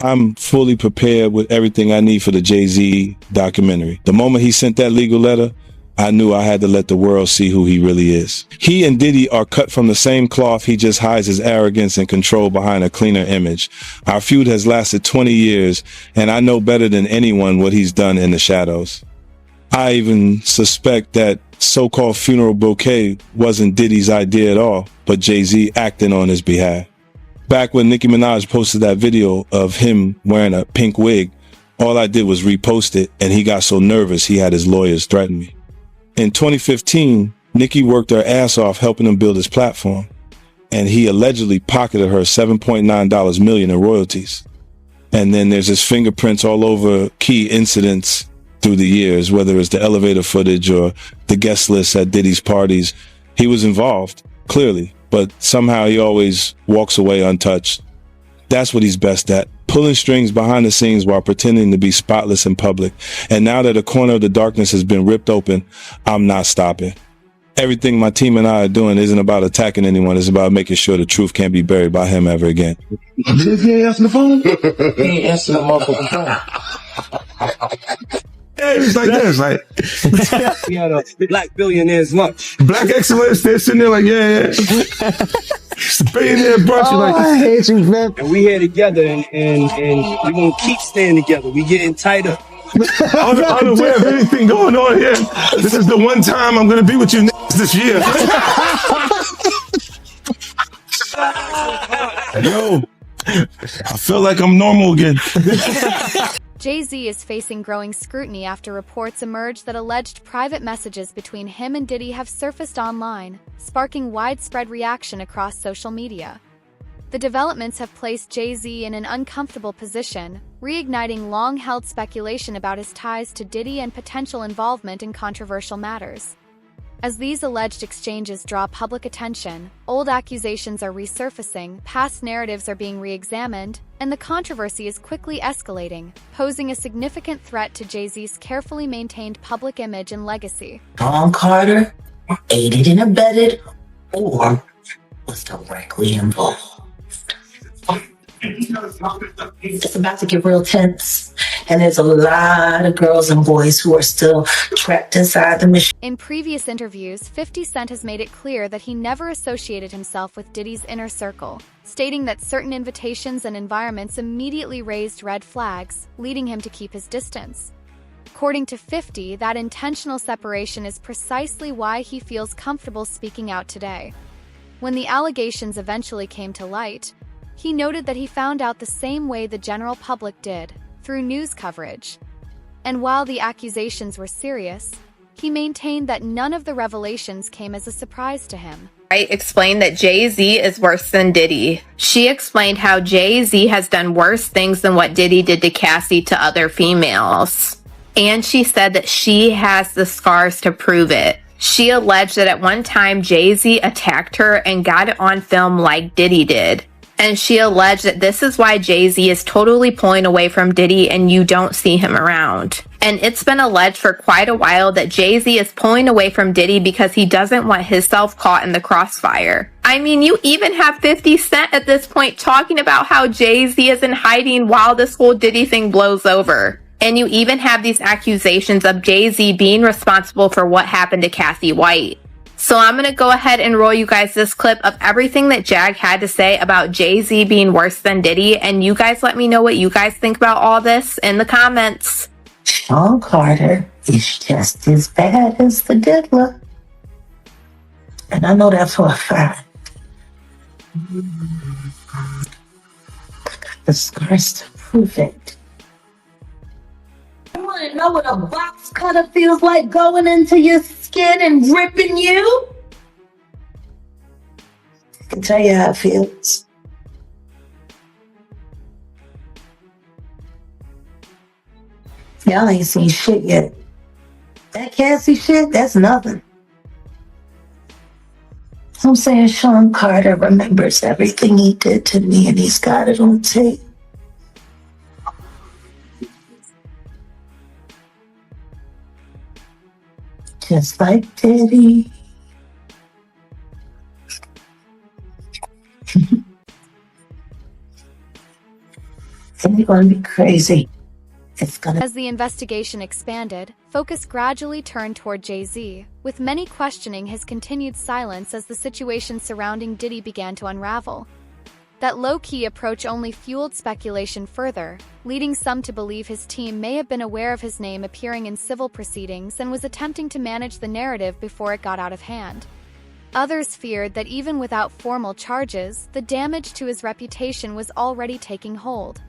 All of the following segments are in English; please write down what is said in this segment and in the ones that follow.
I'm fully prepared with everything I need for the Jay-Z documentary. The moment he sent that legal letter, I knew I had to let the world see who he really is. He and Diddy are cut from the same cloth. He just hides his arrogance and control behind a cleaner image. Our feud has lasted 20 years, and I know better than anyone what he's done in the shadows. I even suspect that so-called funeral bouquet wasn't Diddy's idea at all, but Jay-Z acting on his behalf. Back when Nicki Minaj posted that video of him wearing a pink wig, all I did was repost it, and he got so nervous he had his lawyers threaten me. In 2015, Nicki worked her ass off helping him build his platform, and he allegedly pocketed her $7.9 million in royalties. And then there's his fingerprints all over key incidents through the years, whether it's the elevator footage or the guest list at Diddy's parties. He was involved, clearly, but somehow he always walks away untouched. That's what he's best at, pulling strings behind the scenes while pretending to be spotless in public. And now that a corner of the darkness has been ripped open, I'm not stopping. Everything my team and I are doing isn't about attacking anyone. It's about making sure the truth can't be buried by him ever again. He ain't answering the phone? He ain't answering the motherfucking phone. Yeah, it's like this, like we had a black billionaire's lunch. Black excellence. They're sitting there like, yeah. It's a billionaire brunch. Like, I hate you, man. And we here together, and we're gonna keep staying together. We getting tighter. Unaware of anything going on here. This is the one time I'm gonna be with you this year. Yo, I feel like I'm normal again. Jay-Z is facing growing scrutiny after reports emerged that alleged private messages between him and Diddy have surfaced online, sparking widespread reaction across social media. The developments have placed Jay-Z in an uncomfortable position, reigniting long-held speculation about his ties to Diddy and potential involvement in controversial matters. As these alleged exchanges draw public attention, old accusations are resurfacing, past narratives are being re-examined, and the controversy is quickly escalating, posing a significant threat to Jay-Z's carefully maintained public image and legacy. Sean Carter aided and abetted or was directly involved. It's about to get real tense, and there's a lot of girls and boys who are still trapped inside the machine. In previous interviews, 50 Cent has made it clear that he never associated himself with Diddy's inner circle, stating that certain invitations and environments immediately raised red flags, leading him to keep his distance. According to 50, that intentional separation is precisely why he feels comfortable speaking out today. When the allegations eventually came to light, he noted that he found out the same way the general public did, through news coverage. And while the accusations were serious, he maintained that none of the revelations came as a surprise to him. Explained that Jay-Z is worse than Diddy. She explained how Jay-Z has done worse things than what Diddy did to Cassie to other females. And she said that she has the scars to prove it. She alleged that at one time Jay-Z attacked her and got it on film like Diddy did. And she alleged that this is why Jay-Z is totally pulling away from Diddy and you don't see him around. And it's been alleged for quite a while that Jay-Z is pulling away from Diddy because he doesn't want himself caught in the crossfire. I mean, you even have 50 Cent at this point talking about how Jay-Z is in hiding while this whole Diddy thing blows over. And you even have these accusations of Jay-Z being responsible for what happened to Cassie White. So I'm going to go ahead and roll you guys this clip of everything that Jag had to say about Jay-Z being worse than Diddy. And you guys let me know what you guys think about all this in the comments. Sean Carter is just as bad as the diddler. And I know that for a fact. I got the scars to prove it. You want to know what a box cutter feels like going into your skin and ripping you? I can tell you how it feels. Y'all ain't seen shit yet. That Cassie shit, that's nothing. So I'm saying Sean Carter remembers everything he did to me and he's got it on tape. Just like Diddy. It's gonna be crazy. It's gonna. As the investigation expanded, focus gradually turned toward Jay-Z, with many questioning his continued silence as the situation surrounding Diddy began to unravel. That low-key approach only fueled speculation further, leading some to believe his team may have been aware of his name appearing in civil proceedings and was attempting to manage the narrative before it got out of hand. Others feared that even without formal charges, the damage to his reputation was already taking hold.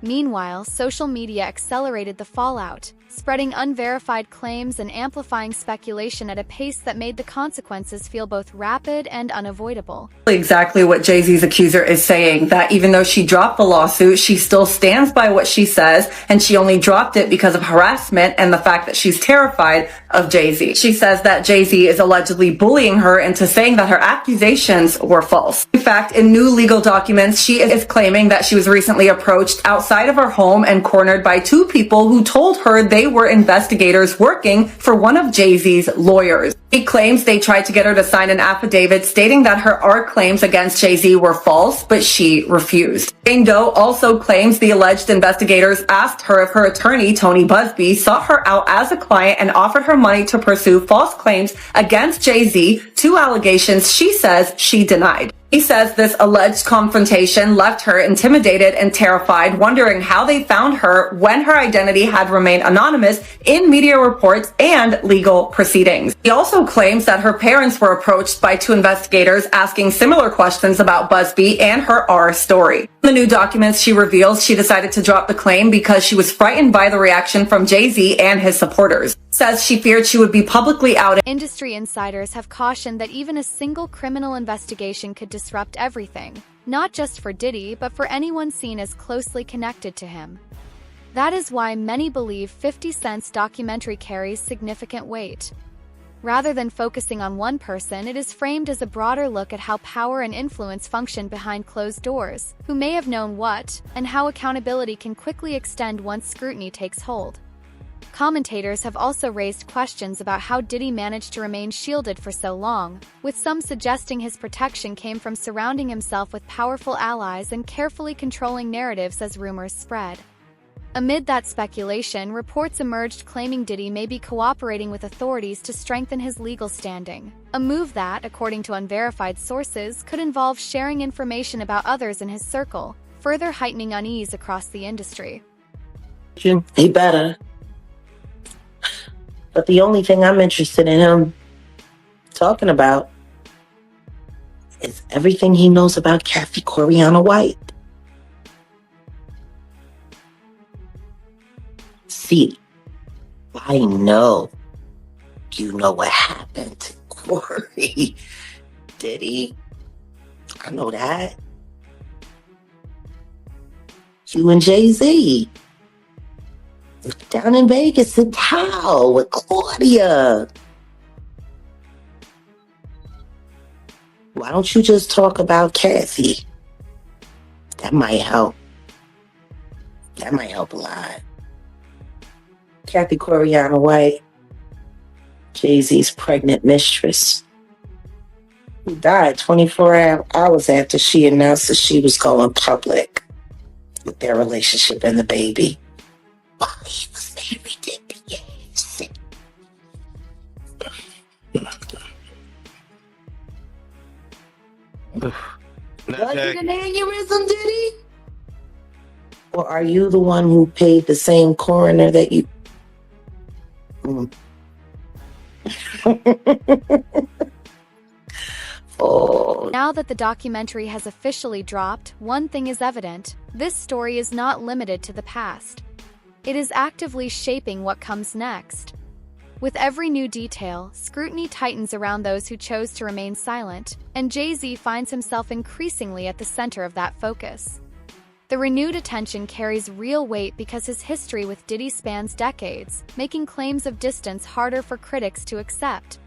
Meanwhile, social media accelerated the fallout, spreading unverified claims and amplifying speculation at a pace that made the consequences feel both rapid and unavoidable. Exactly what Jay-Z's accuser is saying, that even though she dropped the lawsuit, she still stands by what she says, and she only dropped it because of harassment and the fact that she's terrified of Jay-Z. She says that Jay-Z is allegedly bullying her into saying that her accusations were false. In fact, in new legal documents, she is claiming that she was recently approached outside of her home and cornered by two people who told her they were investigators working for one of Jay-Z's lawyers. She claims they tried to get her to sign an affidavit stating that her art claims against Jay-Z were false, but she refused. Jane Doe also claims the alleged investigators asked her if her attorney, Tony Busby, sought her out as a client and offered her money to pursue false claims against Jay-Z, two allegations she says she denied. He says this alleged confrontation left her intimidated and terrified, wondering how they found her when her identity had remained anonymous in media reports and legal proceedings. He also claims that her parents were approached by two investigators asking similar questions about Busby and her R story. In the new documents, she reveals she decided to drop the claim because she was frightened by the reaction from Jay-Z and his supporters. Says she feared she would be publicly outed. Industry insiders have cautioned that even a single criminal investigation could disrupt everything, not just for Diddy, but for anyone seen as closely connected to him. That is why many believe 50 Cent's documentary carries significant weight. Rather than focusing on one person, it is framed as a broader look at how power and influence function behind closed doors, who may have known what, and how accountability can quickly extend once scrutiny takes hold. Commentators have also raised questions about how Diddy managed to remain shielded for so long, with some suggesting his protection came from surrounding himself with powerful allies and carefully controlling narratives as rumors spread. Amid that speculation, reports emerged claiming Diddy may be cooperating with authorities to strengthen his legal standing, a move that, according to unverified sources, could involve sharing information about others in his circle, further heightening unease across the industry. He better. But the only thing I'm interested in him talking about is everything he knows about Kathy Coriana White. See, I know you know what happened to Corey. Diddy, I know that. You and Jay-Z. Down in Vegas in Tao with Claudia. Why don't you just talk about Kathy? That might help. That might help a lot. Kathy Coriana White, Jay-Z's pregnant mistress, who died 24 hours after she announced that she was going public with their relationship and the baby. Oh, he was married to Beyonce. Was it an aneurysm, Diddy? Or are you the one who paid the same coroner that you... Oh. Now that the documentary has officially dropped, one thing is evident: this story is not limited to the past. It is actively shaping what comes next. With every new detail, scrutiny tightens around those who chose to remain silent, and Jay-Z finds himself increasingly at the center of that focus. The renewed attention carries real weight because his history with Diddy spans decades, making claims of distance harder for critics to accept.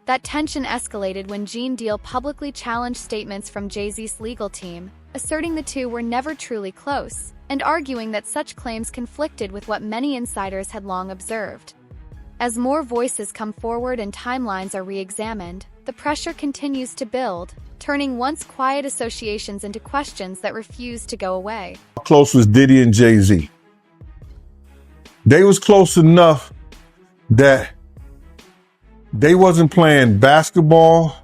That tension escalated when Gene Deal publicly challenged statements from Jay-Z's legal team, asserting the two were never truly close, and arguing that such claims conflicted with what many insiders had long observed. As more voices come forward and timelines are re-examined, the pressure continues to build, turning once quiet associations into questions that refuse to go away. How close was Diddy and Jay-Z? They was close enough that they wasn't playing basketball,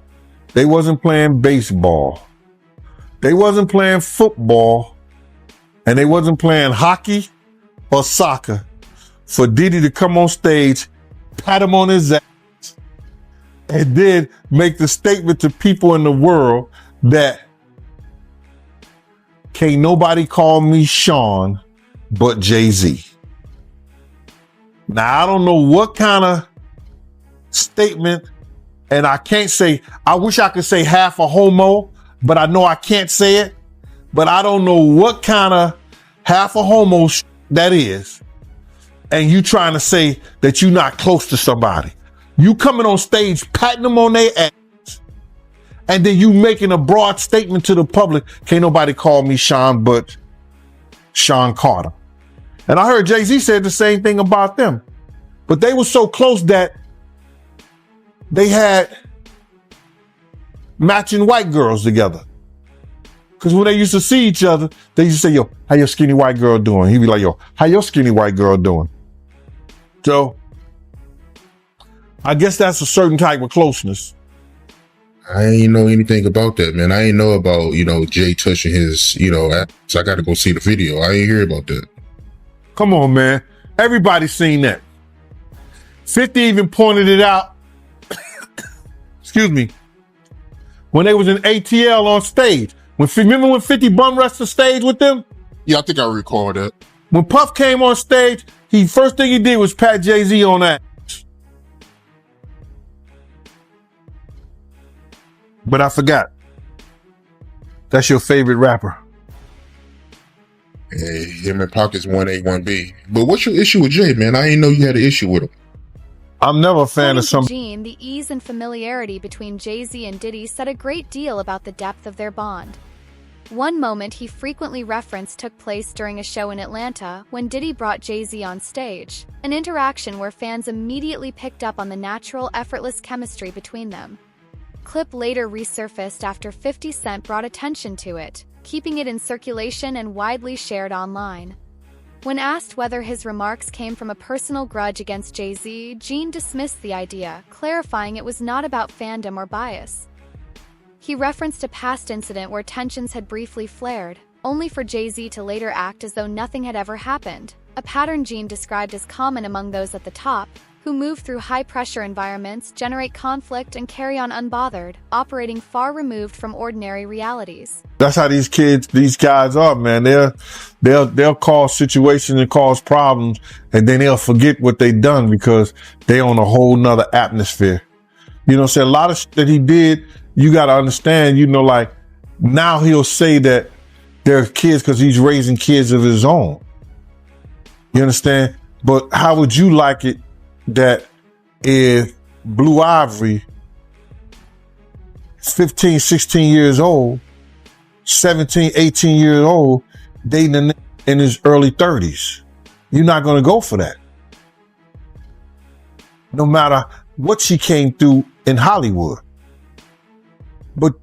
they wasn't playing baseball, they wasn't playing football, and they wasn't playing hockey or soccer for Diddy to come on stage, pat him on his ass, and then make the statement to people in the world that can't nobody call me Sean but Jay-Z. Now, I don't know what kind of statement, and I can't say, I wish I could say half a homo, but I know I can't say it, but I don't know what kind of half a homo that is. And you trying to say that you're not close to somebody. You coming on stage, patting them on their ass, and then you making a broad statement to the public, can't nobody call me Sean but Sean Carter. And I heard Jay-Z said the same thing about them. But they were so close that they had matching white girls together. Because when they used to see each other, they used to say, yo, how your skinny white girl doing? He'd be like, yo, how your skinny white girl doing? So I guess that's a certain type of closeness. I ain't know anything about that, man. I ain't know about, Jay touching his, so I got to go see the video. I ain't hear about that. Come on, man. Everybody's seen that. 50 even pointed it out. Excuse me. When they was in ATL on stage. Remember when 50 bum rushed the stage with them? Yeah, I think I recall that. When Puff came on stage, first thing he did was pat Jay-Z on that. But I forgot. That's your favorite rapper. Hey, him and Pockets 1A, 1B. But what's your issue with Jay, man? I ain't know you had an issue with him. I'm never a fan of some. Gene, the ease and familiarity between Jay-Z and Diddy said a great deal about the depth of their bond. One moment he frequently referenced took place during a show in Atlanta when Diddy brought Jay-Z on stage, an interaction where fans immediately picked up on the natural, effortless chemistry between them. Clip later resurfaced after 50 Cent brought attention to it, keeping it in circulation and widely shared online. When asked whether his remarks came from a personal grudge against Jay-Z, Gene dismissed the idea, clarifying it was not about fandom or bias. He referenced a past incident where tensions had briefly flared, only for Jay-Z to later act as though nothing had ever happened, a pattern Gene described as common among those at the top, who move through high-pressure environments, generate conflict, and carry on unbothered, operating far removed from ordinary realities. That's how these guys are, man. They'll cause situations and cause problems, and then they'll forget what they done because they on a whole nother atmosphere. You know what I'm saying? A lot of shit that he did, you got to understand, like now he'll say that they're kids because he's raising kids of his own. You understand? But how would you like it that if Blue Ivory, 15, 16 years old, 17, 18 years old, dating in his early 30s? You're not going to go for that. No matter what she came through in Hollywood. But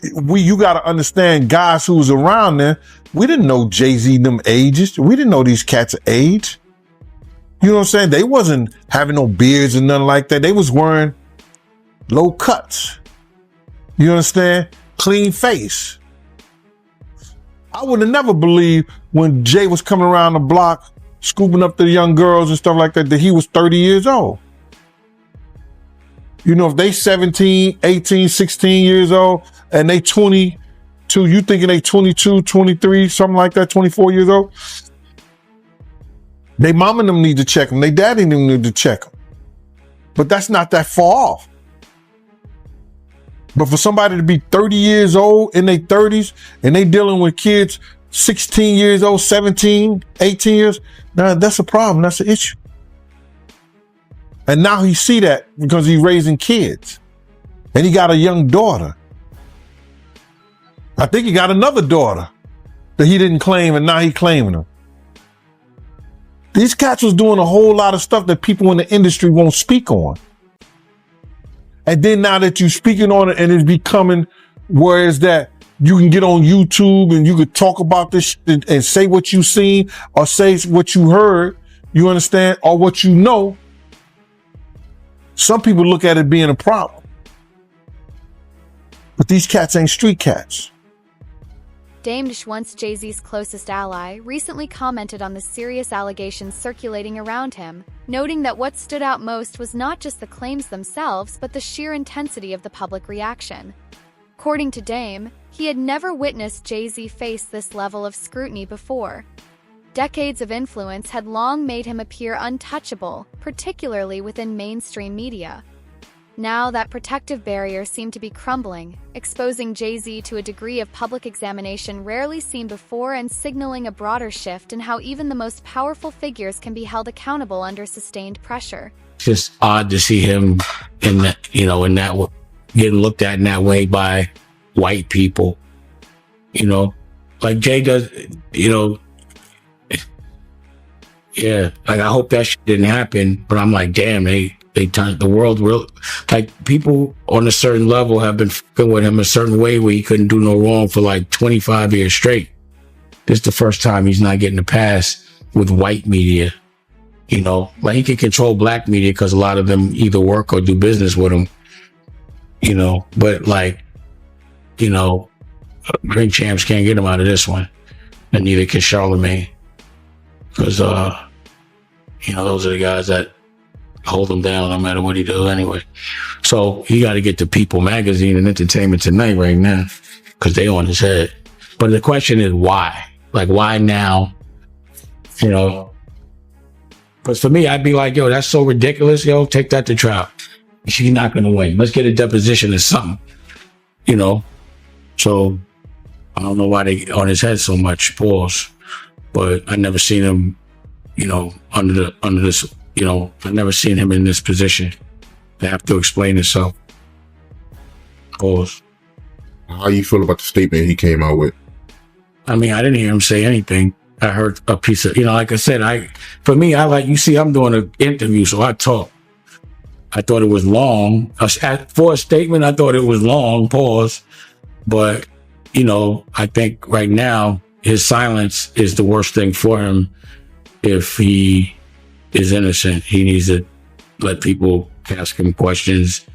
you got to understand, guys who was around there, we didn't know Jay-Z them ages. We didn't know these cats' age. You know what I'm saying? They wasn't having no beards and nothing like that. They was wearing low cuts. You understand? Clean face. I would have never believed when Jay was coming around the block, scooping up the young girls and stuff like that he was 30 years old. You know, if they 17, 18, 16 years old and they 22, you thinking they 22, 23, something like that, 24 years old? They mom and them need to check them. They daddy and them need to check them. But that's not that far off. But for somebody to be 30 years old in their 30s and they dealing with kids 16 years old, 17, 18 years, now that's a problem. That's an issue. And now he see that because he's raising kids. And he got a young daughter. I think he got another daughter that he didn't claim and now he claiming her. These cats was doing a whole lot of stuff that people in the industry won't speak on. And then now that you're speaking on it and it's becoming Whereas that you can get on YouTube and you could talk about this and say what you seen or say what you heard, you understand, or what you know. Some people look at it being a problem. But these cats ain't street cats. Dame Dash, once Jay-Z's closest ally, recently commented on the serious allegations circulating around him, noting that what stood out most was not just the claims themselves, but the sheer intensity of the public reaction. According to Dame, he had never witnessed Jay-Z face this level of scrutiny before. Decades of influence had long made him appear untouchable, particularly within mainstream media. Now that protective barrier seemed to be crumbling, exposing Jay-Z to a degree of public examination rarely seen before and signaling a broader shift in how even the most powerful figures can be held accountable under sustained pressure. It's just odd to see him in that, getting looked at in that way by white people, like Jay does, yeah, like I hope that shit didn't happen, but I'm like, damn, they turned the world real, like people on a certain level have been fucking with him a certain way where he couldn't do no wrong for like 25 years straight. This is the first time he's not getting a pass with white media, like he can control black media because a lot of them either work or do business with him, but like, Drink Champs can't get him out of this one, and neither can Charlemagne, because those are the guys that hold him down no matter what he does anyway. So he got to get to People Magazine and Entertainment Tonight right now because they on his head. But the question is why? Like, why now? Because for me, I'd be like, yo, that's so ridiculous. Yo, take that to trial. She's not going to win. Let's get a deposition or something. So I don't know why they on his head so much, pause. But I never seen him, under this, I've never seen him in this position. They have to explain himself. Pause. How you feel about the statement he came out with? I mean, I didn't hear him say anything. I heard a piece of, like I said, I'm doing an interview, so I talk. I thought it was long. For a statement, I thought it was long, pause. But, I think right now, his silence is the worst thing for him. If he is innocent, he needs to let people ask him questions,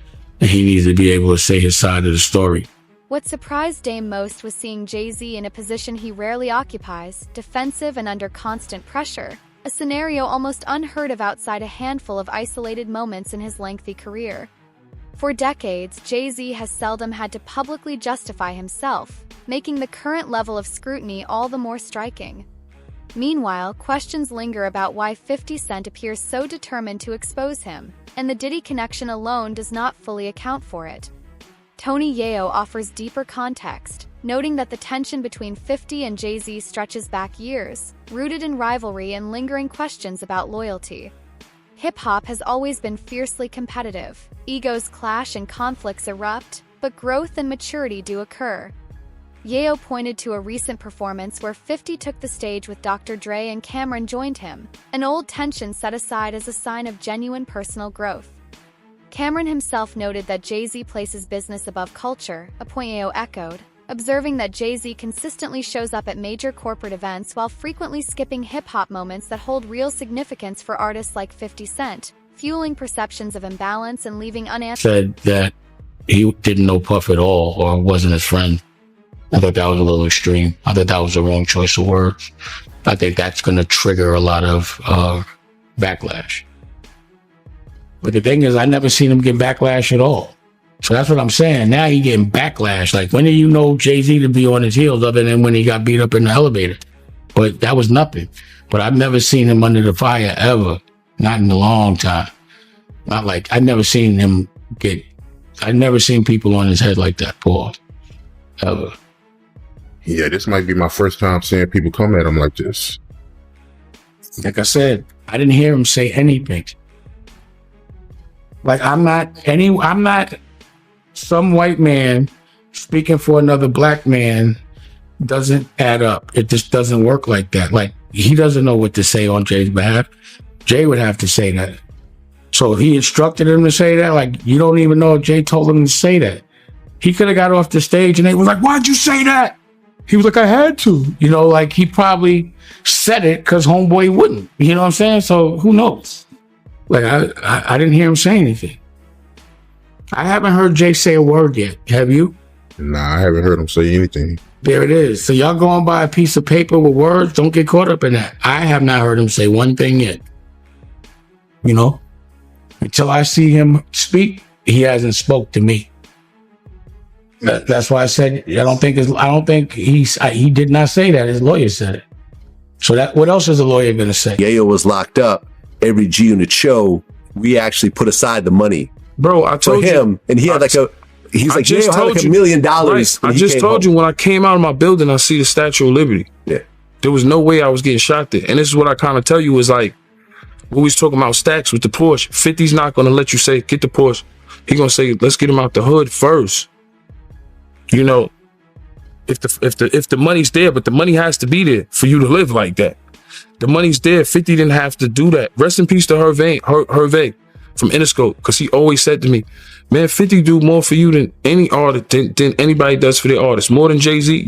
and he needs to be able to say his side of the story. What surprised Dame most was seeing Jay-Z in a position he rarely occupies, defensive and under constant pressure, a scenario almost unheard of outside a handful of isolated moments in his lengthy career. For decades, Jay-Z has seldom had to publicly justify himself, making the current level of scrutiny all the more striking. Meanwhile, questions linger about why 50 Cent appears so determined to expose him, and the Diddy connection alone does not fully account for it. Tony Yeo offers deeper context, noting that the tension between 50 and Jay-Z stretches back years, rooted in rivalry and lingering questions about loyalty. Hip-hop has always been fiercely competitive. Egos clash and conflicts erupt, but growth and maturity do occur. Yeo pointed to a recent performance where 50 took the stage with Dr. Dre and Cameron joined him, an old tension set aside as a sign of genuine personal growth. Cameron himself noted that Jay-Z places business above culture, a point Yeo echoed, observing that Jay-Z consistently shows up at major corporate events while frequently skipping hip-hop moments that hold real significance for artists like 50 Cent, fueling perceptions of imbalance and leaving unanswered. Said that he didn't know Puff at all or wasn't his friend. I thought that was a little extreme. I thought that was the wrong choice of words. I think that's going to trigger a lot of backlash. But the thing is, I never seen him get backlash at all. So that's what I'm saying. Now he getting backlash. Like, when did you know Jay-Z to be on his heels other than when he got beat up in the elevator? But that was nothing. But I've never seen him under the fire ever. Not in a long time. Not like, I've never seen people on his head like that, Paul. Ever. Yeah, this might be my first time seeing people come at him like this. Like I said, I didn't hear him say anything. Like, I'm not some white man speaking for another black man. Doesn't add up. It just doesn't work like that. Like, he doesn't know what to say on Jay's behalf. Jay would have to say that. So if he instructed him to say that, like, you don't even know if Jay told him to say that. He could have got off the stage and they was like, why'd you say that? He was like, I had to. You know, like he probably said it because homeboy wouldn't. You know what I'm saying? So who knows? Like I didn't hear him say anything. I haven't heard Jay say a word yet. Have you? Nah, I haven't heard him say anything. There it is. So y'all going by a piece of paper with words. Don't get caught up in that. I have not heard him say one thing yet. You know, until I see him speak, he hasn't spoke to me. That's why I said I don't think he did not say that. His lawyer said it. So that what else is the lawyer gonna say? Yayo was locked up. Every G Unit show, we actually put aside the money, bro. I told for him, and he had like a. He's like, Yayo had like $1 million. Right. I just told you when I came out of my building, I see the Statue of Liberty. Yeah, there was no way I was getting shot there. And this is what I kind of tell you is like, we was talking about stacks with the Porsche. 50's not gonna let you say get the Porsche. He gonna say let's get him out the hood first. You know, if the money's there, but the money has to be there for you to live like that. The money's there. 50 didn't have to do that. Rest in peace to Hervé from Interscope, because he always said to me, man, 50 do more for you than any artist, than anybody does for their artists, more than Jay-Z.